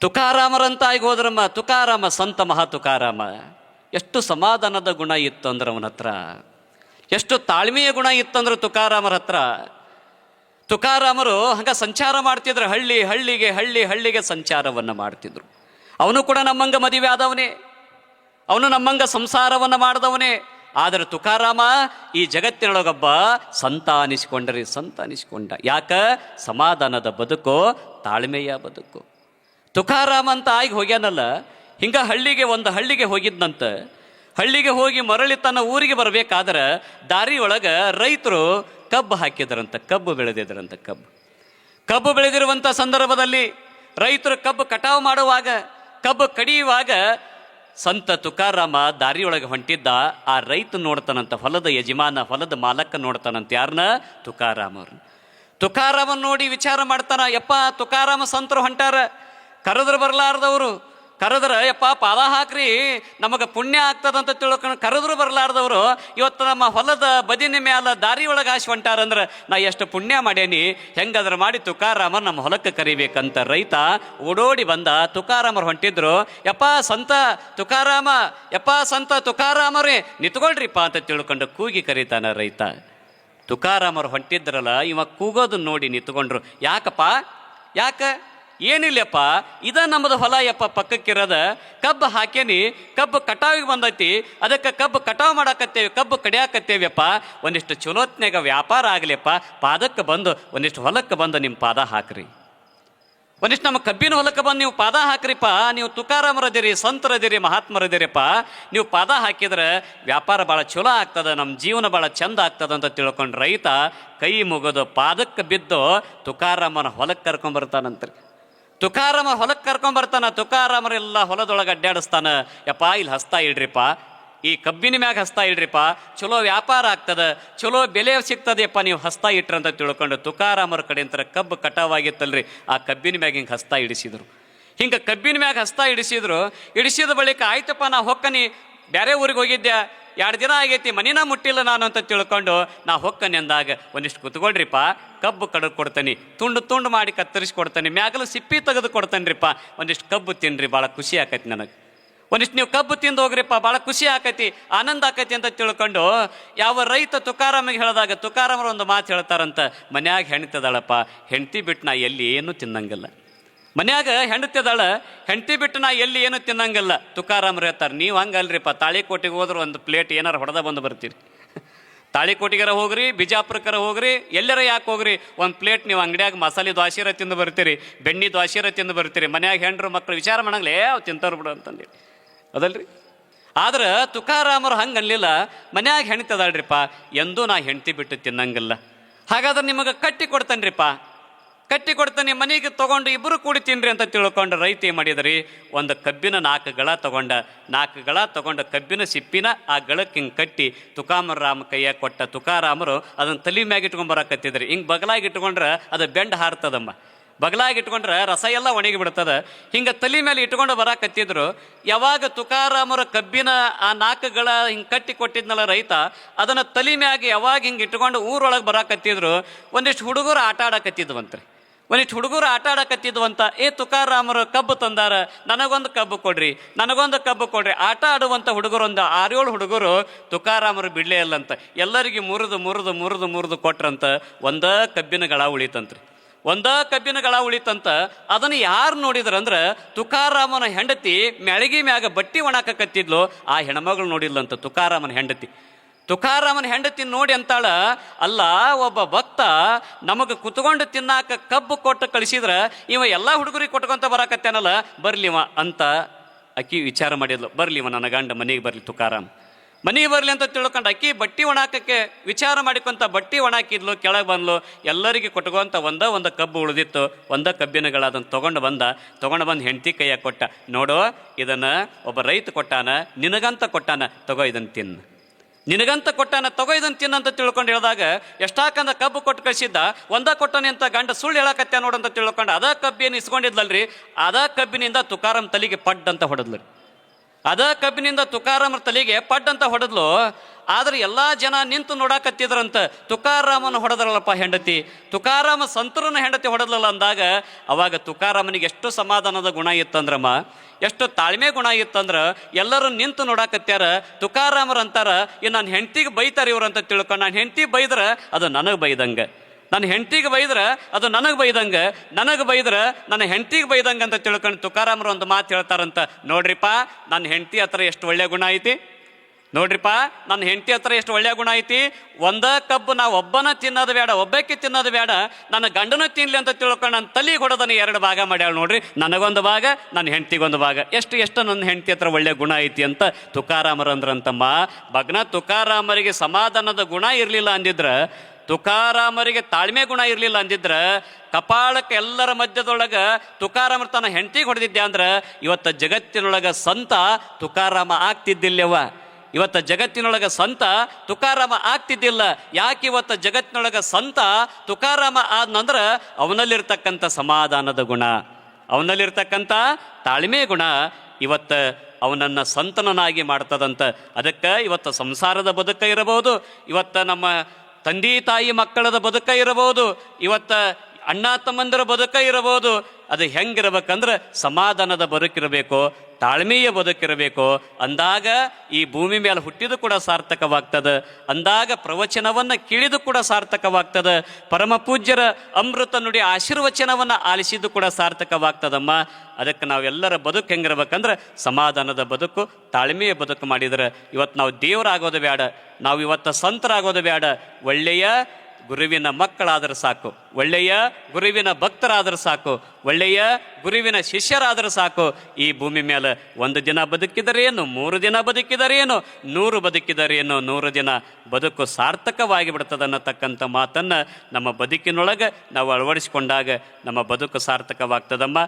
ತುಕಾರಾಮರಂತ ಆಗಿ ಹೋದ್ರಮ್ಮ. ತುಕಾರಾಮ ಸಂತ ಮಹಾ ತುಕಾರಾಮ ಎಷ್ಟು ಸಮಾಧಾನದ ಗುಣ ಇತ್ತು ಅಂದ್ರೆ ಅವನ ಹತ್ರ, ಎಷ್ಟು ತಾಳ್ಮೆಯ ಗುಣ ಇತ್ತಂದ್ರೆ ತುಕಾರಾಮರ ಹತ್ರ. ತುಕಾರಾಮರು ಹಂಗ ಸಂಚಾರ ಮಾಡ್ತಿದ್ರು, ಹಳ್ಳಿಗೆ ಸಂಚಾರವನ್ನು ಮಾಡ್ತಿದ್ರು. ಅವನು ಕೂಡ ನಮ್ಮಂಗ ಮದುವೆ ಆದವನೇ, ಅವನು ನಮ್ಮಂಗ ಸಂಸಾರವನ್ನು ಮಾಡಿದವನೇ. ಆದರೆ ತುಕಾರಾಮ ಈ ಜಗತ್ತಿನೊಳಗೊಬ್ಬ ಸಂತ ಅನಿಸಿಕೊಂಡ. ಯಾಕ? ಸಮಾಧಾನದ ಬದುಕು, ತಾಳ್ಮೆಯ ಬದುಕು. ತುಕಾರಾಮ ಅಂತ ಆಗಿ ಹೋಗ್ಯಾನಲ್ಲ, ಹಿಂಗ ಒಂದು ಹಳ್ಳಿಗೆ ಹೋಗಿದ್ನಂತ. ಹಳ್ಳಿಗೆ ಹೋಗಿ ಮರಳಿ ತನ್ನ ಊರಿಗೆ ಬರಬೇಕಾದ್ರೆ ದಾರಿ ಒಳಗೆ ರೈತರು ಕಬ್ಬು ಹಾಕಿದ್ರಂತ, ಕಬ್ಬು ಬೆಳೆದಿದ್ರಂತ. ಕಬ್ಬು ಬೆಳೆದಿರುವಂಥ ಸಂದರ್ಭದಲ್ಲಿ ರೈತರು ಕಬ್ಬು ಕಟಾವು ಮಾಡುವಾಗ, ಕಬ್ಬು ಕಡಿಯುವಾಗ ಸಂತ ತುಕಾರಾಮ ದಾರಿಯೊಳಗೆ ಹೊಂಟಿದ್ದ. ಆ ರೈತ ನೋಡ್ತಾನಂತ, ಹೊಲದ ಯಜಮಾನ, ಹೊಲದ ಮಾಲಕ ನೋಡ್ತಾನಂತ. ಯಾರನ್ನ? ತುಕಾರಾಮರು. ತುಕಾರಾಮನ್ ನೋಡಿ ವಿಚಾರ ಮಾಡ್ತಾನ, ಯಪ್ಪ ತುಕಾರಾಮ ಸಂತರು ಹೊಂಟಾರ, ಕರೆದ್ರೆ ಬರಲಾರ್ದವರು, ಕರೆದ್ರೆ ಯಪ್ಪ ಪಾದ ಹಾಕ್ರಿ ನಮಗೆ ಪುಣ್ಯ ಆಗ್ತದಂತ ತಿಳ್ಕೊಂಡು ಕರೆದ್ರು ಬರಲಾರ್ದವರು ಇವತ್ತು ನಮ್ಮ ಹೊಲದ ಬದಿನ ಮ್ಯಾಲ ದಾರಿ ಒಳಗೆ ಆಶೆ ಹೊಂಟಾರಂದ್ರೆ ನಾ ಎಷ್ಟು ಪುಣ್ಯ ಮಾಡೇನಿ, ಹೆಂಗಾದ್ರೆ ಮಾಡಿ ತುಕಾರಾಮ ನಮ್ಮ ಹೊಲಕ್ಕೆ ಕರಿಬೇಕಂತ ರೈತ ಓಡೋಡಿ ಬಂದ. ತುಕಾರಾಮರು ಹೊಂಟಿದ್ರು. ಯಪ್ಪ ಸಂತ ತುಕಾರಾಮ, ಯಪ್ಪ ಸಂತ ತುಕಾರಾಮರೇ ನಿಂತ್ಕೊಳ್ರಿಪ್ಪ ಅಂತ ತಿಳ್ಕೊಂಡು ಕೂಗಿ ಕರೀತಾನ ರೈತ. ತುಕಾರಾಮರು ಹೊಂಟಿದ್ರಲ್ಲ, ಇವ ಕೂಗೋದನ್ನ ನೋಡಿ ನಿಂತ್ಕೊಂಡ್ರು. ಯಾಕಪ್ಪ? ಏನಿಲ್ಲಪ್ಪ, ಇದ ನಮ್ಮದು ಹೊಲ ಯಪ್ಪ, ಪಕ್ಕಕ್ಕಿರೋದ ಕಬ್ಬು ಹಾಕೇನಿ, ಕಬ್ಬು ಕಟಾವಿಗೆ ಬಂದೈತಿ, ಅದಕ್ಕೆ ಕಬ್ಬು ಕಟಾವು ಮಾಡಾಕತ್ತೇವಿ, ಕಬ್ಬು ಕಡಿಯಾಕತ್ತೇವಿಯಪ್ಪ. ಒಂದಿಷ್ಟು ಚಲೋತ್ನಾಗ ವ್ಯಾಪಾರ ಆಗಲಿಯಪ್ಪ, ಪಾದಕ್ಕೆ ಬಂದು ಒಂದಿಷ್ಟು ಹೊಲಕ್ಕೆ ಬಂದು ನಿಮ್ಮ ಪಾದ ಹಾಕ್ರಿ, ಒಂದಿಷ್ಟು ನಮ್ಮ ಕಬ್ಬಿನ ಹೊಲಕ್ಕೆ ಬಂದು ನೀವು ಪಾದ ಹಾಕ್ರಿಪ್ಪ. ನೀವು ತುಕಾರಾಮರದಿರಿ, ಸಂತರದಿರಿ, ಮಹಾತ್ಮರದಿರಿಪ್ಪ. ನೀವು ಪಾದ ಹಾಕಿದ್ರೆ ವ್ಯಾಪಾರ ಭಾಳ ಚಲೋ ಆಗ್ತದ, ನಮ್ಮ ಜೀವನ ಭಾಳ ಚಂದ ಆಗ್ತದ ಅಂತ ತಿಳ್ಕೊಂಡು ರೈತ ಕೈ ಮುಗಿದು ಪಾದಕ್ಕೆ ಬಿದ್ದು ತುಕಾರಾಮನ ಹೊಲಕ್ಕೆ ಕರ್ಕೊಂಬರ್ತಾನಂತ್ರಿ. ತುಕಾರಾಮ ಹೊಲಕ್ಕೆ ಕರ್ಕೊಂಬರ್ತಾನ. ತುಕಾರಾಮರೆಲ್ಲ ಹೊಲದೊಳಗೆ ಅಡ್ಡಾಡಿಸ್ತಾನ. ಯಪ್ಪ ಇಲ್ಲಿ ಹಸ್ತಾ ಇಡ್ರಿಪ್ಪ, ಈ ಕಬ್ಬಿನ ಮ್ಯಾಗ ಹಸ್ತಾ ಇಡ್ರಿಪ್ಪ, ಚಲೋ ವ್ಯಾಪಾರ ಆಗ್ತದ, ಚಲೋ ಬೆಲೆ ಸಿಗ್ತದೆಯಪ್ಪ ನೀವು ಹಸ್ತಾ ಇಟ್ರಂತ ತಿಳ್ಕೊಂಡು ತುಕಾರಾಮರ ಕಡೆಯಿಂದ ಕಬ್ಬು ಕಟಾವಾಗಿತ್ತಲ್ರಿ, ಆ ಕಬ್ಬಿನ ಮ್ಯಾಗ ಹಿಂಗೆ ಹಸ್ತಾ ಇಡಿಸಿದ್ರು. ಹಿಂಗೆ ಕಬ್ಬಿನ ಮ್ಯಾಗ ಹಸ್ತಾ ಇಡಿಸಿದ ಬಳಿಕ ಆಯ್ತಪ್ಪ ನಾ ಹೊಕ್ಕನಿ, ಬೇರೆ ಊರಿಗೆ ಹೋಗಿದ್ದೆ, 2 ದಿನ ಆಗೈತಿ, ಮನಿನ ಮುಟ್ಟಿಲ್ಲ ನಾನು ಅಂತ ತಿಳ್ಕೊಂಡು ನಾ ಹೊಕ್ಕನಿ ಅಂದಾಗ ಒಂದಿಷ್ಟು ಕುತ್ಕೊಳ್ರಿಪ್ಪ, ಕಬ್ಬು ಕಡದು ಕೊಡ್ತಾನೆ, ತುಂಡು ಮಾಡಿ ಕತ್ತರಿಸಿ ಕೊಡ್ತಾನೆ, ಮ್ಯಾಗಲು ಸಿಪ್ಪಿ ತೆಗೆದು ಕೊಡ್ತಾನ್ರಿಪ್ಪ, ಒಂದಿಷ್ಟು ಕಬ್ಬು ತಿನ್ರಿ, ಭಾಳ ಖುಷಿ ಆಕೈತಿ ನನಗೆ, ಒಂದಿಷ್ಟು ನೀವು ಕಬ್ಬು ತಿಂದು ಹೋಗ್ರಿಪ್ಪ, ಭಾಳ ಖುಷಿ ಆಕೈತಿ, ಆನಂದ ಆಕೈತಿ ಅಂತ ತಿಳ್ಕೊಂಡು ಯಾವ ರೈತ ತುಕಾರಾಮಿಗೆ ಹೇಳಿದಾಗ ತುಕಾರಾಮರು ಒಂದು ಮಾತು ಹೇಳ್ತಾರಂತ, ಮನ್ಯಾಗ ಹೆಣ್ತದಾಳಪ್ಪ, ಹೆಂಡತಿ ಬಿಟ್ಟು ನಾ ಎಲ್ಲಿ ಏನೂ ತಿನ್ನಂಗಿಲ್ಲ. ಮನ್ಯಾಗ ಹೆಂಡತಿದಾಳ, ಹೆಂಡತಿ ಬಿಟ್ಟು ನಾ ಎಲ್ಲಿ ಏನು ತಿನ್ನಂಗಿಲ್ಲ. ತುಕಾರಾಮರು ಹೇಳ್ತಾರೆ, ನೀವು ಹಂಗಲ್ರಿಪ್ಪ, ತಾಳಿಕೋಟಿಗೆ ಹೋದ್ರೆ ಒಂದು ಪ್ಲೇಟ್ ಏನಾರು ಹೊಡೆದ ಬಂದು ಬರ್ತೀರಿ. ತಾಳಿಕೋಟಿಗರ ಹೋಗ್ರಿ, ಬಿಜಾಪುರಕ್ಕರ ಹೋಗ್ರಿ, ಎಲ್ಲರ ಯಾಕೆ ಹೋಗ್ರಿ, ಒಂದು ಪ್ಲೇಟ್ ನೀವು ಅಂಗಡಿಯಾಗ ಮಸಾಲೆ ದ್ವಾಸೀರ ತಿಂದು ಬರ್ತೀರಿ, ಬೆಣ್ಣೆ ದ್ವಾಸೀರ ತಿಂದು ಬರ್ತೀರಿ. ಮನ್ಯಾಗ ಹೆಂಡ್ರು ಮಕ್ಕಳು ವಿಚಾರ ಮಾಡಂಗ್ಲೇ ಅವು ತಿಂತಾರು ಬಿಡು ಅಂತಂದು ಅದಲ್ರಿ. ಆದ್ರೆ ತುಕಾರಾಮರು ಹಂಗೆ ಅನ್ಲಿಲ್ಲ, ಮನ್ಯಾಗ ಹೆಣ್ತದಾಳ್ರಿಪ್ಪ, ಎಂದೂ ನಾ ಹೆಂಡತಿ ಬಿಟ್ಟು ತಿನ್ನಂಗಿಲ್ಲ, ಹಾಗಾದ್ರೆ ನಿಮಗೆ ಕಟ್ಟಿ ಕೊಡ್ತಾನ್ರಿಪ್ಪ, ಕಟ್ಟಿ ಕೊಡ್ತಾನೆ, ಮನೆಗೆ ತೊಗೊಂಡು ಇಬ್ಬರು ಕೂಡಿ ತಿನ್ರಿ ಅಂತ ತಿಳ್ಕೊಂಡು ರೈತ ಏನು ಮಾಡಿದ್ರಿ, ಒಂದು ಕಬ್ಬಿನ 4 ಗಳ ತೊಗೊಂಡು ಕಬ್ಬಿನ ಸಿಪ್ಪಿನ ಆ ಗಳಕ್ಕೆ ಹಿಂಗೆ ಕಟ್ಟಿ ತುಕಾರಾಮ ಕೈಯಾಗ ಕೊಟ್ಟ. ತುಕಾರಾಮರು ಅದನ್ನು ತಲೆ ಮ್ಯಾಗ ಇಟ್ಕೊಂಬರಕತ್ತಿದ್ರಿ. ಹಿಂಗೆ ಬಗಲಾಗಿ ಇಟ್ಕೊಂಡ್ರೆ ಅದು ಬೆಂಡ್ ಹಾರ್ತದಮ್ಮ, ಬಗಲಾಗಿ ಇಟ್ಕೊಂಡ್ರೆ ರಸ ಎಲ್ಲ ಒಣಗಿ ಬಿಡ್ತದ. ಹಿಂಗೆ ತಲೆ ಮೇಲೆ ಇಟ್ಕೊಂಡು ಬರಾಕತ್ತಿದ್ರು. ಯಾವಾಗ ತುಕಾರಾಮರ ಕಬ್ಬಿನ ಆ 4 ಗಳ ಹಿಂಗೆ ಕಟ್ಟಿ ಕೊಟ್ಟಿದ್ನಲ್ಲ ರೈತ, ಅದನ್ನು ತಲೆ ಮ್ಯಾಗ ಯಾವಾಗ ಹಿಂಗೆ ಇಟ್ಕೊಂಡು ಊರೊಳಗೆ ಬರಾಕತ್ತಿದ್ರು, ಒಂದಿಷ್ಟು ಹುಡುಗರು ಆಟ ಆಡಕತ್ತಿದ್ವಂತ್ರಿ. ಒಂದಿಷ್ಟು ಹುಡುಗರು ಆಟ ಆಡಕತ್ತಿದ್ವಂತ. ತುಕಾರಾಮರು ಕಬ್ಬು ತಂದಾರ, ನನಗೊಂದು ಕಬ್ಬು ಕೊಡ್ರಿ. ಆಟ ಆಡುವಂಥ ಹುಡುಗರು ಒಂದು 6-7 ಹುಡುಗರು ತುಕಾರಾಮರು ಬಿಡಲೇ ಇಲ್ಲಂತ, ಎಲ್ಲರಿಗೆ ಮುರಿದು ಕೊಟ್ರಂತ. ಒಂದ ಕಬ್ಬಿನ ಗಳ ಉಳಿತಂತ. ಅದನ್ನು ಯಾರು ನೋಡಿದ್ರಂದ್ರೆ ತುಕಾರಾಮನ ಹೆಂಡತಿ ಮೆಳಗಿ ಮ್ಯಾಗ ಬಟ್ಟಿ ಒಣಾಕತ್ತಿದ್ಲು, ಆ ಹೆಣ್ಮಗಳು ನೋಡಿದ್ಲಂತ ತುಕಾರಾಮನ ಹೆಂಡತಿ ನೋಡಿ ಅಂತಾಳ, ಅಲ್ಲ ಒಬ್ಬ ಭಕ್ತ ನಮಗೆ ಕುತ್ಕೊಂಡು ತಿನ್ನಾಕ ಕಬ್ಬು ಕೊಟ್ಟು ಕಳಿಸಿದ್ರೆ ಇವ ಎಲ್ಲ ಹುಡುಗರಿಗೆ ಕೊಟ್ಕೊಂತ ಬರಾಕತ್ತೇನಲ್ಲ, ಬರ್ಲಿವ ಅಂತ ಅಕ್ಕಿ ವಿಚಾರ ಮಾಡಿದ್ಲು. ಬರ್ಲಿವ ನನ್ನ ಗಂಡ ಮನೆಗೆ ಬರಲಿ, ತುಕಾರಾಮ್ ಮನೆಗೆ ಬರಲಿ ಅಂತ ತಿಳ್ಕೊಂಡು ಅಕ್ಕಿ ಬಟ್ಟಿ ಒಣಾಕಕ್ಕೆ ವಿಚಾರ ಮಾಡಿಕೊಂತ ಬಟ್ಟಿ ಒಣಾಕಿದ್ಲು, ಕೆಳಗೆ ಬಂದ್ಲು. ಎಲ್ಲರಿಗೆ ಕೊಟ್ಕೊಂತ ಒಂದು ಕಬ್ಬು ಉಳಿದಿತ್ತು, ಒಂದು ಕಬ್ಬಿನಗಳ ಅದನ್ನು ತೊಗೊಂಡು ಬಂದು ಹೆಂಡತಿ ಕೈಯಾಗ ಕೊಟ್ಟ. ನೋಡು, ಇದನ್ನು ಒಬ್ಬ ರೈತ ಕೊಟ್ಟಾನ, ನಿನಗಂತ ಕೊಟ್ಟಾನ, ತಗೋ ಇದನ್ನು ತಿನ್ನು, ನಿನಗಂತ ಕೊಟ್ಟಾನ, ತಗೋ ಇದನ್ನು ತಿನ್ನಂತ ತಿಳ್ಕೊಂಡು ಹೇಳಿದಾಗ ಎಷ್ಟಾಕಂದ ಕಬ್ಬು ಕೊಟ್ಟು ಕಳಿಸಿದ್ದ, ಒಂದ ಕೊಟ್ಟನೆ ಅಂತ ಗಂಡ ಸುಳ್ಳು ಹೇಳಕತ್ಯ ನೋಡಂತ ತಿಳ್ಕೊಂಡು ಅದ ಕಬ್ಬಿಯನ್ನು ಇಸ್ಕೊಂಡಿದ್ಲಲ್ರಿ, ಅದ ಕಬ್ಬಿನಿಂದ ತುಕಾರಾಮ್ ತಲೆಗೆ ಪಡ್ ಅಂತ ಹೊಡೆದ್ಲು. ಅದ ಕಬ್ಬಿನಿಂದ ತುಕಾರಾಮರ ತಲೆಗೆ ಪಡ್ ಅಂತ ಹೊಡೆದ್ಲು. ಆದ್ರೆ ಎಲ್ಲಾ ಜನ ನಿಂತು ನೋಡಾಕತ್ತಿದ್ರಂತ. ತುಕಾರಾಮನ ಹೊಡೆದ್ರಲ್ಲಪ್ಪ ಹೆಂಡತಿ, ತುಕಾರಾಮ ಸಂತರನ ಹೆಂಡತಿ ಹೊಡೆದ್ಲಲ್ಲ ಅಂದಾಗ ಅವಾಗ ತುಕಾರಾಮನಿಗೆ ಎಷ್ಟು ಸಮಾಧಾನದ ಗುಣ ಇತ್ತಂದ್ರಮ್ಮ, ಎಷ್ಟು ತಾಳ್ಮೆ ಗುಣ ಇತ್ತಂದ್ರ ಎಲ್ಲರೂ ನಿಂತು ನೋಡಾಕತ್ಯಾರ. ತುಕಾರಾಮರು ಅಂತಾರ, ನನ್ನ ಹೆಂಡತಿಗೆ ಬೈತಾರ ಇವ್ರು ಅಂತ ತಿಳ್ಕೊಂಡು, ನಾನು ಹೆಂಡತಿ ಬೈದ್ರ ಅದು ನನಗೆ ಬೈದಂಗ, ನನ್ನ ಹೆಂಡತಿಗೆ ಬೈದ್ರ ಅದು ನನಗೆ ಬೈದಂಗ, ನನಗೆ ಬೈದ್ರ ನನ್ನ ಹೆಂಡತಿಗೆ ಬೈದಂಗ ಅಂತ ತಿಳ್ಕೊಂಡು ತುಕಾರಾಮರು ಒಂದು ಮಾತು ಹೇಳ್ತಾರಂತ. ನೋಡ್ರಿಪ್ಪ, ನನ್ನ ಹೆಂಡತಿ ಹತ್ರ ಎಷ್ಟು ಒಳ್ಳೆ ಗುಣ ಐತಿ, ನೋಡ್ರಿಪ್ಪ ನನ್ನ ಹೆಂಡತಿ ಹತ್ರ ಎಷ್ಟು ಒಳ್ಳೆಯ ಗುಣ ಐತಿ. ಒಂದ ಕಬ್ಬು ನಾವು ಒಬ್ಬನ ತಿನ್ನೋದು ಬೇಡ, ಒಬ್ಬಕ್ಕೆ ತಿನ್ನೋದು ಬೇಡ, ನನ್ನ ಗಂಡನ ತಿನ್ಲಿ ಅಂತ ತಿಳ್ಕೊಂಡು ನನ್ನ ತಲೆಗೆ ಹೊಡೆದನ್ನ 2 ಭಾಗ ಮಾಡ್ಯಾಳ ನೋಡ್ರಿ, ನನಗೊಂದು ಭಾಗ ನನ್ನ ಹೆಂಡತಿಗೊಂದು ಭಾಗ. ಎಷ್ಟು ನನ್ನ ಹೆಂಡತಿ ಹತ್ರ ಒಳ್ಳೆ ಗುಣ ಐತಿ ಅಂತ ತುಕಾರಾಮರಂದ್ರಂತಮ್ಮ. ಭಗ್ನ ತುಕಾರಾಮರಿಗೆ ಸಮಾಧಾನದ ಗುಣ ಇರಲಿಲ್ಲ ಅಂದಿದ್ರ, ತುಕಾರಾಮರಿಗೆ ತಾಳ್ಮೆ ಗುಣ ಇರಲಿಲ್ಲ ಅಂದಿದ್ರ, ಕಪಾಳಕ್ಕೆ ಎಲ್ಲರ ಮಧ್ಯದೊಳಗ ತುಕಾರಾಮರು ತನ್ನ ಹೆಂಡತಿಗೆ ಹೊಡೆದಿದ್ದೆ ಅಂದ್ರೆ ಇವತ್ತ ಜಗತ್ತಿನೊಳಗ ಸಂತ ತುಕಾರಾಮ ಆಗ್ತಿದ್ದಿಲ್ಲವ. ಇವತ್ತ ಜಗತ್ತಿನೊಳಗ ಸಂತ ತುಕಾರಾಮ ಆಗ್ತಿದ್ದಿಲ್ಲ. ಯಾಕೆ ಇವತ್ತ ಜಗತ್ತಿನೊಳಗ ಸಂತ ತುಕಾರಾಮ ಆದ್ನಂದ್ರ ಅವನಲ್ಲಿರ್ತಕ್ಕಂಥ ಸಮಾಧಾನದ ಗುಣ, ಅವನಲ್ಲಿರ್ತಕ್ಕಂಥ ತಾಳ್ಮೆ ಗುಣ ಇವತ್ತ ಅವನನ್ನ ಸಂತನನಾಗಿ ಮಾಡ್ತದಂತ. ಅದಕ್ಕೆ ಇವತ್ತು ಸಂಸಾರದ ಬದುಕ ಇರಬಹುದು, ಇವತ್ತ ನಮ್ಮ ತಂದೆ ತಾಯಿ ಮಕ್ಕಳದ ಬದುಕ ಇರಬಹುದು, ಇವತ್ತ ಅಣ್ಣ ತಮ್ಮಂದಿರ ಬದುಕ ಇರಬಹುದು. ಅದು ಹೆಂಗಿರ್ಬೇಕಂದ್ರೆ ಸಮಾಧಾನದ ಬದುಕಿರಬೇಕು, ತಾಳ್ಮೆಯ ಬದುಕಿರಬೇಕು. ಅಂದಾಗ ಈ ಭೂಮಿ ಮೇಲೆ ಹುಟ್ಟಿದು ಕೂಡ ಸಾರ್ಥಕವಾಗ್ತದೆ, ಅಂದಾಗ ಪ್ರವಚನವನ್ನು ಕೇಳಿದು ಕೂಡ ಸಾರ್ಥಕವಾಗ್ತದೆ, ಪರಮ ಪೂಜ್ಯರ ಅಮೃತ ನುಡಿ ಆಶೀರ್ವಚನವನ್ನು ಆಲಿಸಿದ್ದು ಕೂಡ ಸಾರ್ಥಕವಾಗ್ತದಮ್ಮ. ಅದಕ್ಕೆ ನಾವೆಲ್ಲರ ಬದುಕು ಹೆಂಗಿರ್ಬೇಕಂದ್ರೆ ಸಮಾಧಾನದ ಬದುಕು, ತಾಳ್ಮೆಯ ಬದುಕು ಮಾಡಿದ್ರೆ ಇವತ್ತು ನಾವು ದೇವರಾಗೋದು ಬೇಡ, ನಾವು ಇವತ್ತು ಸಂತರಾಗೋದು ಬೇಡ, ಒಳ್ಳೆಯ ಗುರುವಿನ ಮಕ್ಕಳಾದರೂ ಸಾಕು, ಒಳ್ಳೆಯ ಗುರುವಿನ ಭಕ್ತರಾದರೂ ಸಾಕು, ಒಳ್ಳೆಯ ಗುರುವಿನ ಶಿಷ್ಯರಾದರೂ ಸಾಕು. ಈ ಭೂಮಿ ಮೇಲೆ 1 ದಿನ ಬದುಕಿದರೇನು, 3 ದಿನ ಬದುಕಿದರೇನು, 100 ಬದುಕಿದರೇನು, 100 ದಿನ ಬದುಕು ಸಾರ್ಥಕವಾಗಿ ಬಿಡ್ತದನ್ನತಕ್ಕಂಥ ಮಾತನ್ನು ನಮ್ಮ ಬದುಕಿನೊಳಗೆ ನಾವು ಅಳವಡಿಸಿಕೊಂಡಾಗ ನಮ್ಮ ಬದುಕು ಸಾರ್ಥಕವಾಗ್ತದಮ್ಮ.